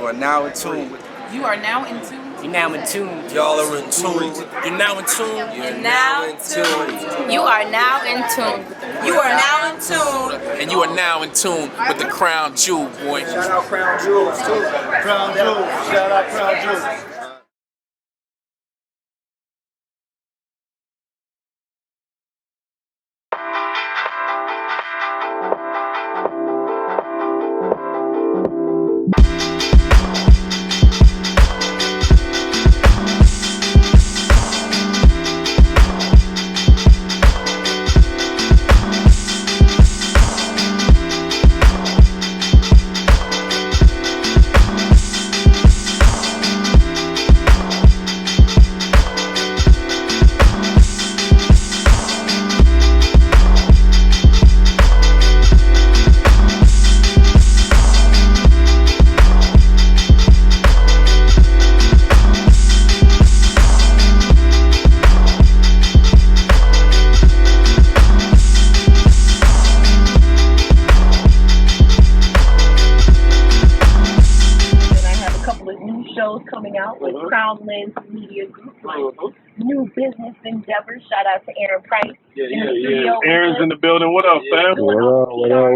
are now in tune with. You are now in tune. You're now in tune. Y'all are in tune. You're now in tune. You're now in tune. You are now in tune. You are now in tune. And you are now in tune with the Crown Jewel, boy. Shout out Crown Jewels too. Crown Jewels. Shout out Crown Jewels. Coming out with Crown Lens Media Group, new business endeavors. Shout out to Aaron Price. Yeah. Aaron's in the building. What up, fam? What up?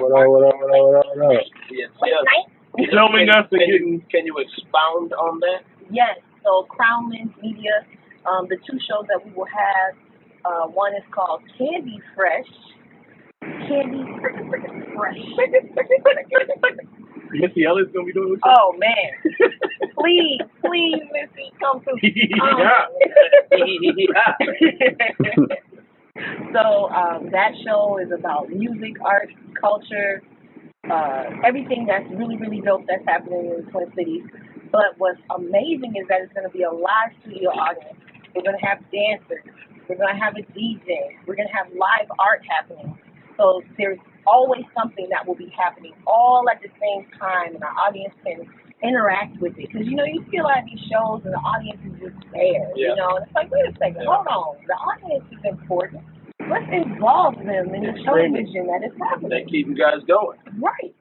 Filming us and getting. Can you expound on that? Yes. So Crown Lens Media, the two shows that we will have, one is called Candy Fresh. Candy Fresh. Missy Elliott's gonna be doing the show. Oh man. Please, Missy, come through. So that show is about music, art, culture, everything that's really, really dope that's happening in the Twin Cities. But what's amazing is that it's going to be a live studio audience. We're going to have dancers. We're going to have a DJ. We're going to have live art happening. So there's always something that will be happening all at the same time, and our audience can interact with it. Because, you know, you see a lot of these shows and the audience is just there, you know, and it's like, wait a second, hold on. The audience is important. Let's involve them in the television that is happening. They keep you guys going. Right.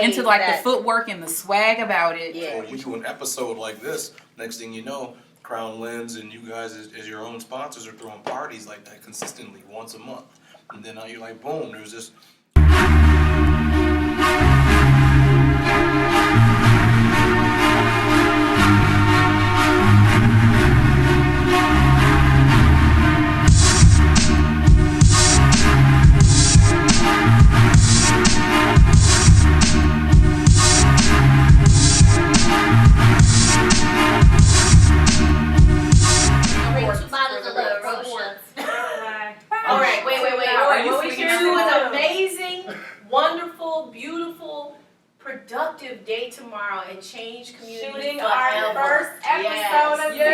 Into like the footwork and the swag about it. Yeah. When you do an episode like this, next thing you know, Crown Lens and you guys as your own sponsors are throwing parties like that consistently once a month. And then now you're like, boom, there's this. wonderful, beautiful, productive day tomorrow and change community Shooting forever. our first episode Yes. of season.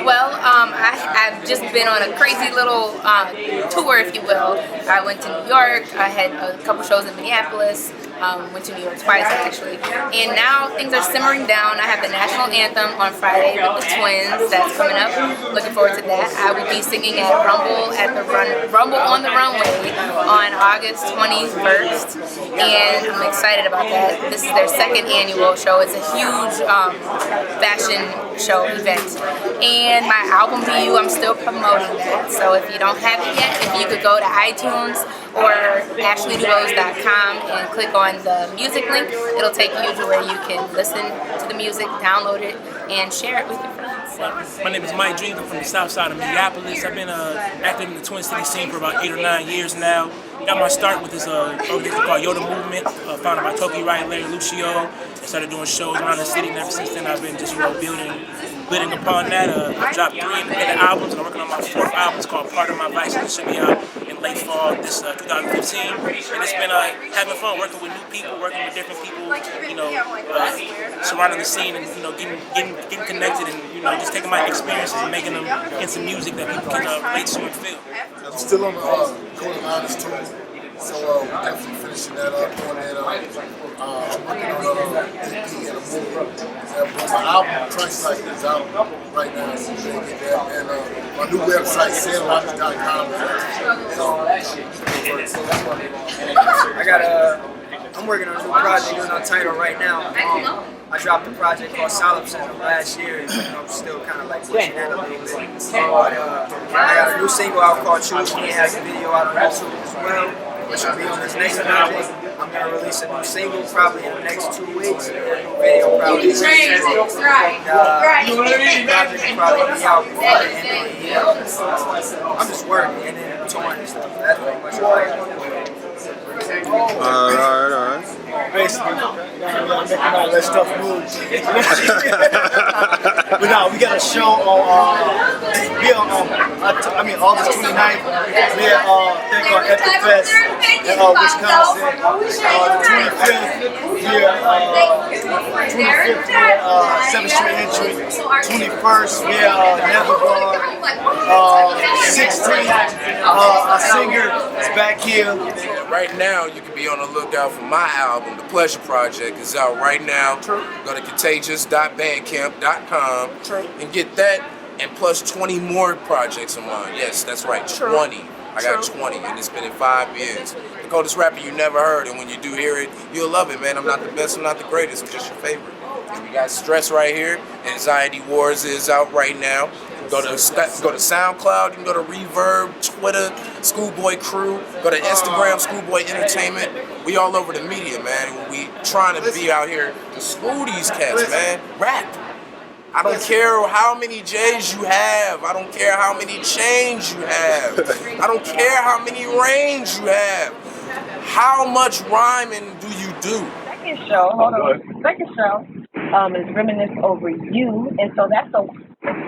Well, I've just been on a crazy little tour, if you will. I went to New York, I had a couple shows in Minneapolis, went to New York twice actually, and now things are simmering down. I have the national anthem on Friday with the Twins, that's coming up. Looking forward to that. I will be singing at Rumble on the Runway on August 21st, and I'm excited about that. This is their second annual show. It's a huge fashion show event, and my album View, I'm still promoting that. So if you don't have it yet, if you could go to iTunes or AshleyDuBose.com and click on the music link, it'll take you to where you can listen to the music, download it, and share it with your friends. My name is Mike Dream. I'm from the south side of Minneapolis. I've been active in the Twin City scene for about 8 or 9 years now. Got my start with this organization called Yoda Movement, founded by Toki Wright, Larry Lucio. I started doing shows around the city, and ever since then I've been just building upon that. I've dropped 3 independent albums, and I'm working on my 4th album. It's called Part of My Vice, and it should be out in late fall this 2015. And it's been having fun working with new people, working with different people, surrounding the scene, and getting connected, and just taking my experiences and making them into music that people can relate to and feel. I'm still on the Golden Artist tour, so definitely finishing that up, and then I'm working on an EP and a movie. My album, Christ Like, is out right now, so you can get that, and my new website, SandWaters.com. I'm working on a new project on Untitled right now. I dropped a project called Solemn Syndrome last year, and I'm still kind of like pushing that a little bit. I got a new single out called Choose Me. It has a video out on YouTube as well, which will be on this next project. I'm going to release a new single probably in the next 2 weeks, and a new video probably in the next 2 weeks. The project will probably be out before the end of the year. I'm just working, and then touring and stuff. That's pretty much all I do. Alright. Basically, I'm making all that stuff move. But no, we got a show on, August 29th. We at thing called Epic Fest in Wisconsin. The 25th, we at 7th Street Entry. 21st, we at Never Bar. 16th, our singer is back here. Right now, you can be on the lookout for my album, The Pleasure Project. It's out right now. Go to contagious.bandcamp.com and get that, and plus 20 more projects of mine. Yes, that's right, 20. I got 20, and it's been in 5 years. The coldest rapper you never heard, and when you do hear it, you'll love it, man. I'm not the best, I'm not the greatest, I'm just your favorite. And we got Stress right here. Anxiety Wars is out right now. Go to SoundCloud, you can go to Reverb, Twitter, Schoolboy Crew, go to Instagram, Schoolboy Entertainment. We all over the media, man. We trying to be out here to school these cats, man. Rap. I don't care how many J's you have. I don't care how many chains you have. I don't care how many range you have. How much rhyming do you do? Second show, hold on. Second show is Reminisce Over You, and so that's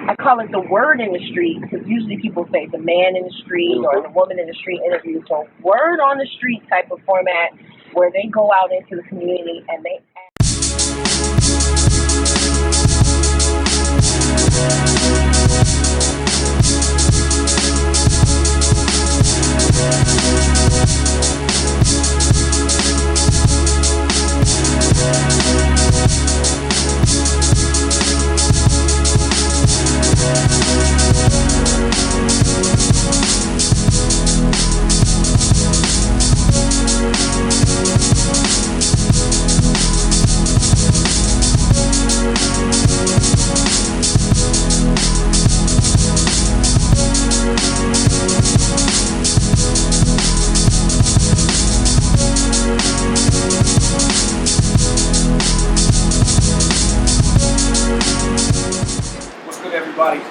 I call it the word in the street, because usually people say the man in the street or the woman in the street interview. So word on the street type of format where they go out into the community and they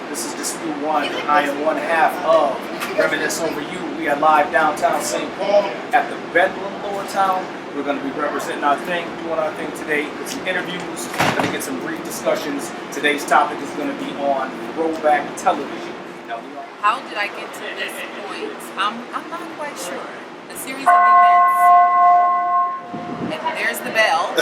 This is Dispute One. I am one half of Reminisce Over You. We are live downtown St. Paul at the Bedlam Lower Town. We're going to be representing our thing, doing our thing today with some interviews. We're going to get some brief discussions. Today's topic is going to be on throwback television. Now, we are how did I get to this point? I'm not quite sure. A series of events. And there's the bell.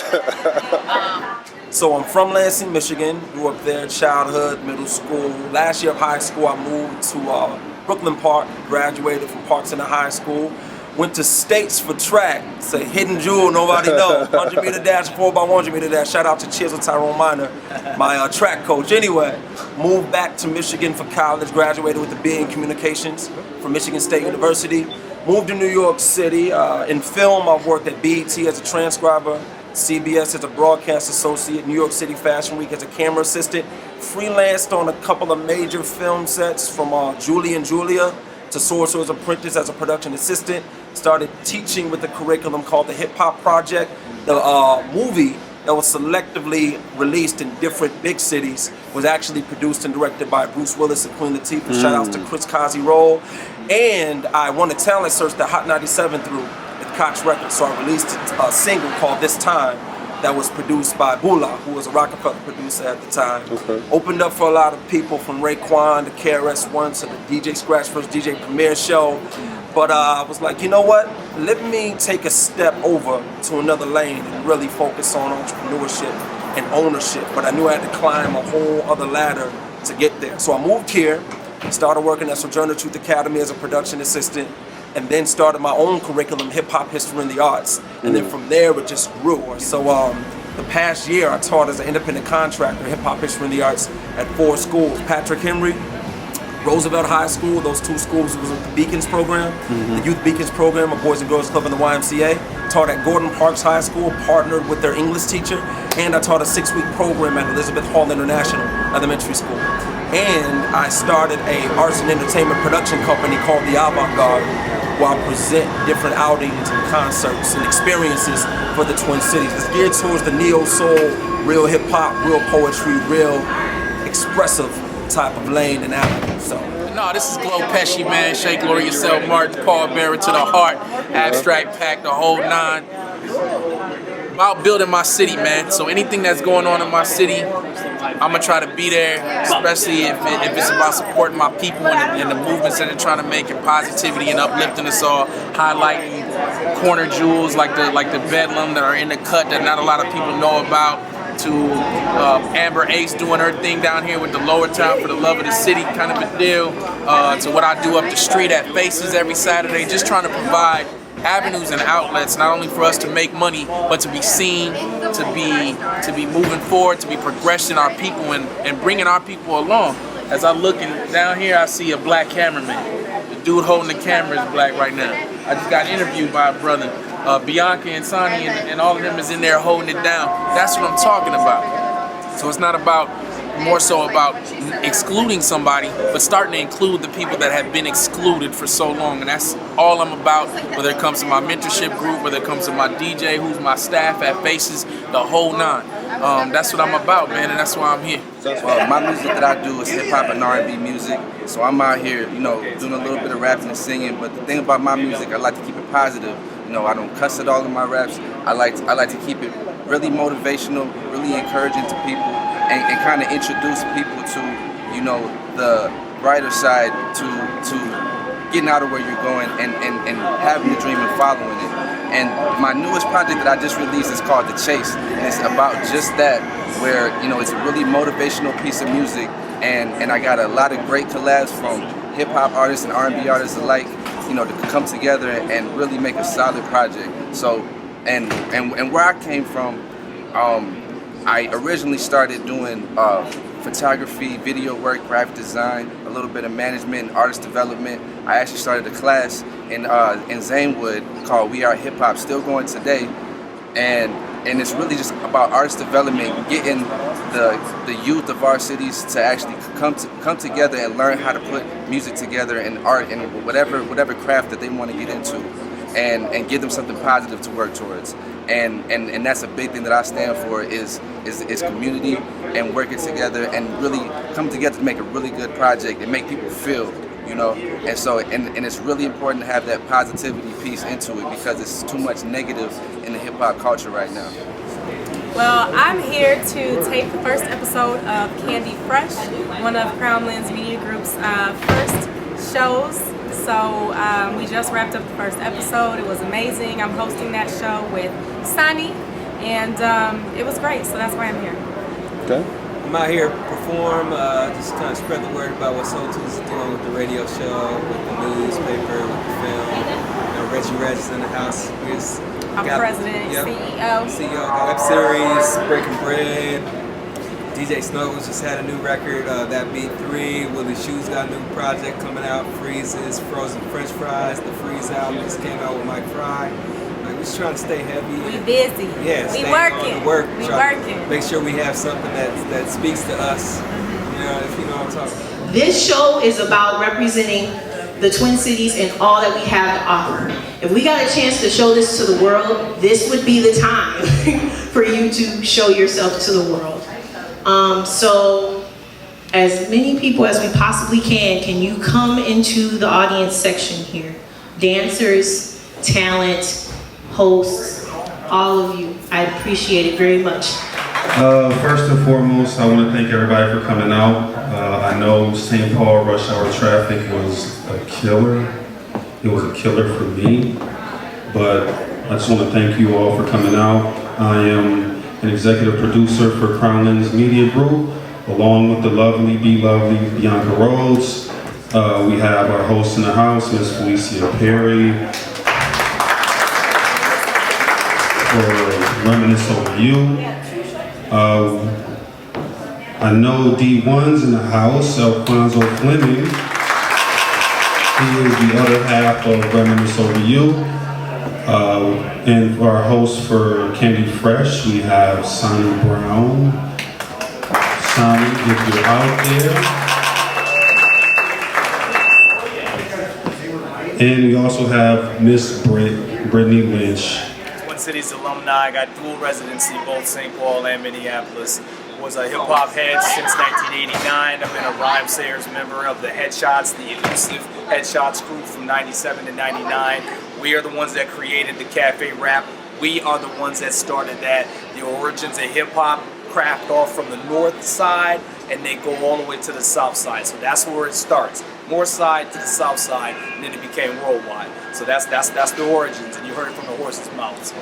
So I'm from Lansing, Michigan. Grew up there, childhood, middle school. Last year of high school, I moved to Brooklyn Park. Graduated from Park Center High School. Went to States for track. It's a hidden jewel, nobody knows. 100 meter dash, 4x100 meter dash. Shout out to Chisel Tyrone Minor, my track coach. Anyway, moved back to Michigan for college. Graduated with a BA in Communications from Michigan State University. Moved to New York City. In film, I've worked at BET as a transcriber, CBS as a broadcast associate, New York City Fashion Week as a camera assistant. Freelanced on a couple of major film sets from Julie and Julia to Sorcerer's Apprentice as a production assistant. Started teaching with a curriculum called the Hip Hop Project. The movie that was selectively released in different big cities was actually produced and directed by Bruce Willis and Queen Latifah. Shout outs to Chris Cosey-Roll. And I won a talent search that Hot 97 through at Koch Records. So I released a single called This Time that was produced by Bula, who was a Rockefeller producer at the time. Opened up for a lot of people from Raekwon to KRS-One to the DJ Scratch First DJ Premier show. But I was like, you know what? Let me take a step over to another lane and really focus on entrepreneurship and ownership. But I knew I had to climb a whole other ladder to get there. So I moved here, started working at Sojourner Truth Academy as a production assistant, and then started my own curriculum, Hip Hop History and the Arts. And then from there, it just grew. So the past year, I taught as an independent contractor, Hip Hop History and the Arts at 4 schools. Patrick Henry, Roosevelt High School, those 2 schools was with the Beacons program, the Youth Beacons program, a Boys and Girls Club in the YMCA. Taught at Gordon Parks High School, partnered with their English teacher, and I taught a 6-week program at Elizabeth Hall International Elementary School. And I started a arts and entertainment production company called The Avant-Garde, where I present different outings and concerts and experiences for the Twin Cities. It's geared towards the neo-soul, real hip-hop, real poetry, real expressive type of lane and avenue. So. No, this is Glow Pesci, man. Shea Glory yourself, Martin, Paul Bearer to the heart, Abstract Pack, the whole 9. About building my city, man. So anything that's going on in my city, I'm gonna try to be there, especially if it's about supporting my people and the movements that they're trying to make, and positivity and uplifting us all, highlighting corner jewels like the Bedlam that are in the cut that not a lot of people know about. To Amber Ace doing her thing down here with the Lower Town for the Love of the City kind of a deal, to what I do up the street at Faces every Saturday, just trying to provide avenues and outlets not only for us to make money, but to be seen, to be moving forward, to be progressing our people and bringing our people along. As I look down here, I see a black cameraman. The dude holding the camera is black right now. I just got interviewed by a brother. Bianca and Sonny and all of them is in there holding it down. That's what I'm talking about. So it's not about, more so about excluding somebody, but starting to include the people that have been excluded for so long. And that's all I'm about, whether it comes to my mentorship group, whether it comes to my DJ, who's my staff at Faces, the whole 9. That's what I'm about, man, and that's why I'm here. My music that I do is hip-hop and R&B music. So I'm out here, doing a little bit of rapping and singing. But the thing about my music, I like to keep it positive. I don't cuss at all in my raps. I like to keep it really motivational, really encouraging to people, and kind of introduce people to, the brighter side to getting out of where you're going and having the dream and following it. And my newest project that I just released is called The Chase, and it's about just that, where it's a really motivational piece of music, and I got a lot of great collabs from hip-hop artists and R&B artists alike, to come together and really make a solid project. So, and where I came from, I originally started doing photography, video work, graphic design, a little bit of management, and artist development. I actually started a class in Zanewood called We Are Hip Hop, still going today, and it's really just about artist development, getting the youth of our cities to actually come together and learn how to put music together and art and whatever craft that they want to get into, and give them something positive to work towards. And that's a big thing that I stand for is community and working together and really come together to make a really good project and make people feel, and so and it's really important to have that positivity piece into it, because it's too much negative in the hip hop culture right now. Well, I'm here to tape the first episode of Candy Fresh, one of Crown Lens Media Group's first shows. So we just wrapped up the first episode. It was amazing. I'm hosting that show with Sunny, and it was great. So that's why I'm here. Okay. I'm out here to perform, just trying to spread the word about what Soul Tunes is doing with the radio show, with the newspaper, with the film. You know, Reggie Regg's in the house. I'm president, CEO. CEO, got web series, Breaking Bread. DJ Snows just had a new record, That Beat 3. Willie Shoes got a new project coming out, Freeze's Frozen French Fries. The Freeze album just came out with Mike Fry. Like, we're just trying to stay heavy. We busy. Yeah, we stay working. on the work. We Try to working. Make sure we have something that speaks to us. You know, if you know what I'm talking about. This show is about representing the Twin Cities and all that we have to offer. If we got a chance to show this to the world, this would be the time for you to show yourself to the world. So as many people as we possibly can you come into the audience section here? Dancers, talent, hosts, all of you. I appreciate it very much. First and foremost, I want to thank everybody for coming out. I know St. Paul rush hour traffic was a killer. It was a killer for me, but I just want to thank you all for coming out. I am an executive producer for Crownlands Media Group, along with the lovely, be-lovely Bianca Rhodes. We have our host in the house, Miss Felicia Perry, for Reminisce Over You. I know D1's in the house, Alfonso Fleming. He is the other half of Reminisce Over You. And for our host for Candy Fresh, we have Sonny Brown. Sonny, if you're out there. And we also have Miss Brittany Lynch. Twin Cities alumni, got dual residency, both St. Paul and Minneapolis. Was a hip-hop head since 1989. I've been a Rhyme Sayers member of the Headshots, the elusive Headshots group from 97 to 99. We are the ones that created the cafe rap. We are the ones that started that. The origins of hip-hop craft off from the north side, and they go all the way to the south side. So that's where it starts. North side to the south side, and then it became worldwide. So that's the origins, and you heard it from the horse's mouth.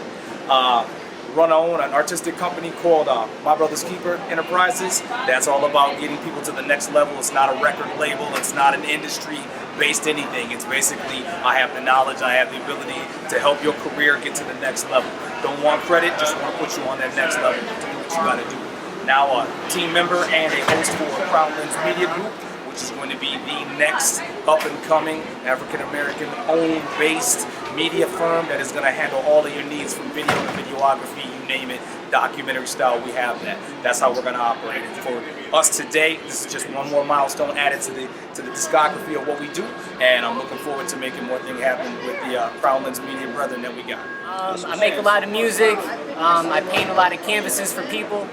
Run our own an artistic company called My Brother's Keeper Enterprises. That's all about getting people to the next level. It's not a record label. It's not an industry-based anything. It's basically, I have the knowledge, I have the ability to help your career get to the next level. Don't want credit, just want to put you on that next level to do what you got to do. Now a team member and a host for Crownlands Media Group, which is going to be the next up-and-coming African-American owned based media firm that is going to handle all of your needs from video to videography, you name it, documentary style, we have that. That's how we're going to operate. And for us today, this is just one more milestone added to the discography of what we do, and I'm looking forward to making more things happen with the Crownlands Media brethren that we got. I make a lot of music. I paint a lot of canvases for people.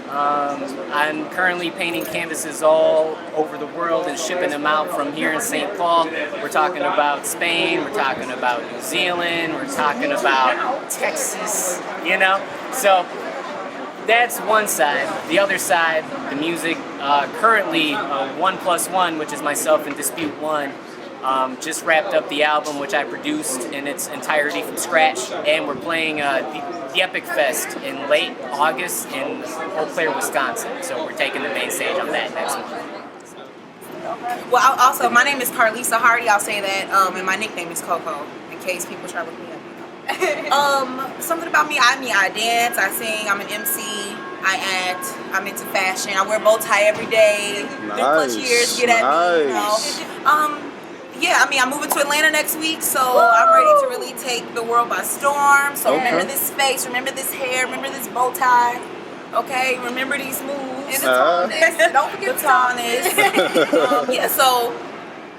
I'm currently painting canvases all over the world and shipping them out from here in St. Paul. We're talking about Spain, we're talking about New Zealand, we're talking about Texas, you know? So that's one side. The other side, the music, currently 1+1, which is myself and Dispute One, just wrapped up the album, which I produced in its entirety from scratch, and we're playing the Epic Fest in late August in Eau Claire, Wisconsin. So we're taking the main stage on that next month. Well, also, my name is Carlisa Hardy. I'll say that, and my nickname is Coco, in case people try to look me up. Something about me, I dance, I sing, I'm an MC, I act, I'm into fashion, I wear a bow tie every day, 3+ years, get at me, you know. Yeah, I mean, I'm moving to Atlanta next week, so I'm ready to really take the world by storm. So remember this face, remember this hair, remember this bow tie. Okay, remember these moves. And the tallness. Don't forget the tallness. Yeah, so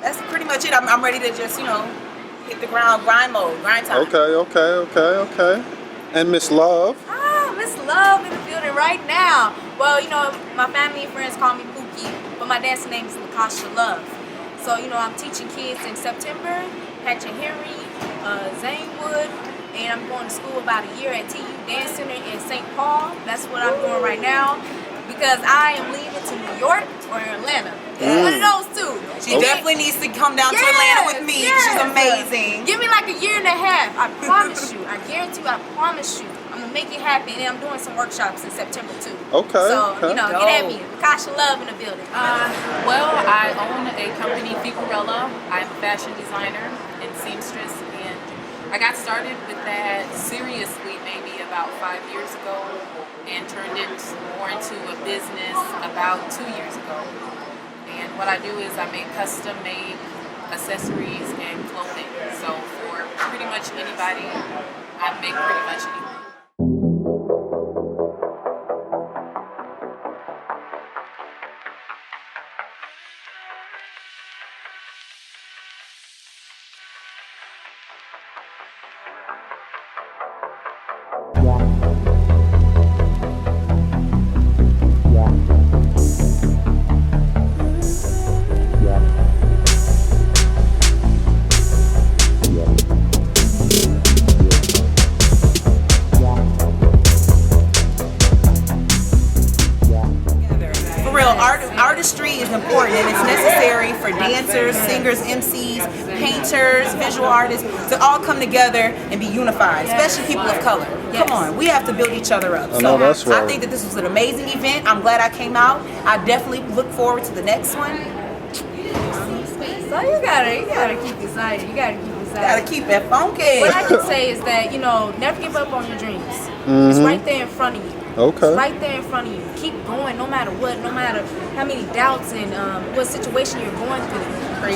that's pretty much it. I'm ready to just, you know, hit the ground, grind mode, grind time. Okay. And Miss Love? Miss Love in the building right now. Well, you know, my family and friends call me Pookie, but my dancing name is Lakasha Love. So, you know, I'm teaching kids in September, Patrick Henry, Zanewood, and I'm going to school about a year at TU Dance Center in St. Paul. That's what I'm doing right now because I am leaving to New York or Atlanta. One of those two. She definitely needs to come down to Atlanta with me. She's amazing. Give me like a year and a half. I promise you. I guarantee you. I promise you. I'm gonna make it happen. And I'm doing some workshops in September too. Okay. So okay. get at me. Kasha Love in the building. Well, I own a company, Ficorella. I'm a fashion designer and seamstress, and I got started with that seriously maybe about 5 years ago, and turned it more into a business about 2 years ago. And what I do is I make custom-made accessories and clothing. So for pretty much anybody, I make pretty much anything. Artistry is important, and it's necessary for dancers, singers, MCs, painters, visual artists to all come together and be unified, especially people of color. Come on, we have to build each other up. I know that's right. I think that this was an amazing event. I'm glad I came out. I definitely look forward to the next one. So you gotta keep excited. You gotta keep excited. Gotta keep it funky. What I can say is that, never give up on your dreams. Mm-hmm. It's right there in front of you. Okay. It's right there in front of you. Keep going no matter what, no matter how many doubts and what situation you're going through.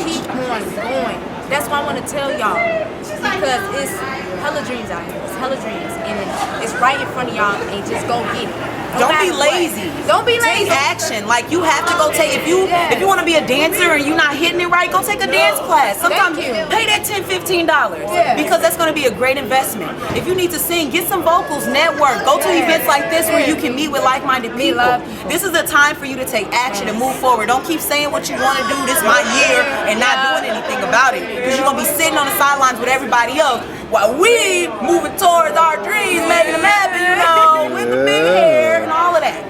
Keep on going. That's what I want to tell y'all. Because it's hella dreams out here. It's hella dreams. And it's right in front of y'all, and just go get it. Don't be lazy. Don't be lazy. Take action. Like, you have to go take, if you want to be a dancer and you're not hitting it right, go take a dance class. Sometimes pay that $10, $15 because that's going to be a great investment. If you need to sing, get some vocals, network. Go to events like this where you can meet with like-minded people. This is a time for you to take action and move forward. Don't keep saying what you want to do, this is my year, and not doing anything about it, because you're going to be sitting on the sidelines with everybody else while we moving towards our dreams, making them happen, with the big hair and all of that.